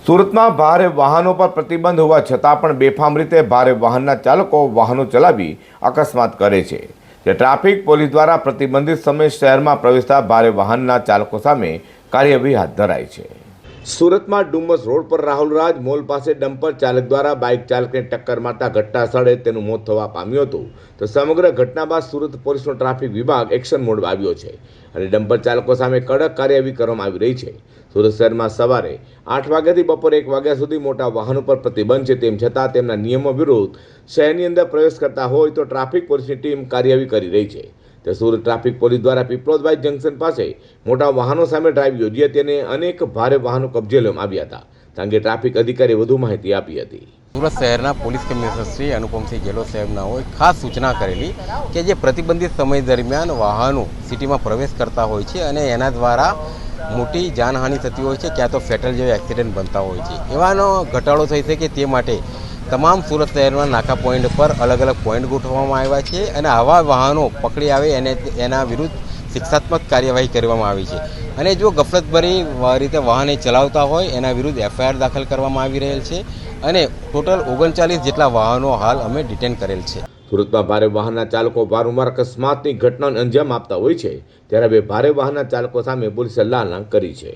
સુરતમાં ભારે વાહનો પર પ્રતિબંધ હોવા છતાં પણ બેફામ રીતે ભારે વાહનના ચાલકો વાહનો ચલાવી અકસ્માત કરે છે. જે ટ્રાફિક પોલીસ દ્વારા પ્રતિબંધિત સમયે શહેરમાં પ્રવેશતા ભારે વાહનના ચાલકો સામે કાર્યવાહી હાથ ધરાઈ છે. સુરતમાં ડુમસ રોડ પર રાહુલરાજ મોલ પાસે ડમ્પર ચાલક દ્વારા બાઇક ચાલકને ટક્કર મારતા ઘટના સ્થળે તેનું મોત થવા પામ્યું હતું. તો સમગ્ર ઘટના બાદ સુરત પોલીસનો ટ્રાફિક વિભાગ એક્શન મોડમાં આવ્યો છે અને ડમ્પર ચાલકો સામે કડક કાર્યવાહી કરવામાં આવી રહી છે. સુરત શહેરમાં સવારે 8 વાગ્યાથી બપોરે 1 વાગ્યા સુધી મોટા વાહનો પર પ્રતિબંધ છે. તેમ છતાં તેમના નિયમો વિરુદ્ધ શહેરની અંદર પ્રવેશ કરતા હોય તો ટ્રાફિક પોલીસની ટીમ કાર્યવાહી કરી રહી છે. તો સુરત ટ્રાફિક પોલીસ દ્વારા પીપલોદવાઈ જંકશન પાસે મોટા વાહનો સામે ડ્રાઈવ યોજી હતી અને અનેક ભારે વાહનો કબજે લેવામાં આવ્યા હતા. આ અંગે ટ્રાફિક અધિકારીએ વધુ માહિતી આપી હતી. સુરત શહેરના પોલીસ કમિશનર શ્રી અનુપમસિંહ ગેહલોત સાહેબનાઓએ ખાસ સૂચના કરેલી કે જે પ્રતિબંધિત સમય દરમિયાન વાહનો સિટીમાં પ્રવેશ કરતા હોય છે અને એના દ્વારા મોટી જાનહાનિ થતી હોય છે, ક્યાં તો ફેટલ જેવા એક્સિડન્ટ બનતા હોય છે. એવાનો ઘટાડો થઈ શકે તે માટે તમામ સુરત શહેરમાં નાકા પોઈન્ટ પર અલગ અલગ પોઈન્ટ ગોઠવવામાં આવ્યા છે અને આવા વાહનો પકડી આવે એના વિરુદ્ધ શિક્ષાત્મક કાર્યવાહી કરવામાં આવી છે. અને જો ગફલતભરી રીતે વાહન ચલાવતા હોય એના વિરુદ્ધ એફઆઈઆર દાખલ કરવામાં આવી રહેલ છે અને ટોટલ 39 જેટલા વાહનો હાલ અમે ડિટેન કરેલ છે. સુરતમાં ભારે વાહનના ચાલકો વારંવાર અકસ્માતની ઘટનાઓને અંજામ આપતા હોય છે, ત્યારે હવે ભારે વાહનના ચાલકો સામે પોલીસે લાલ આંખ કરી છે.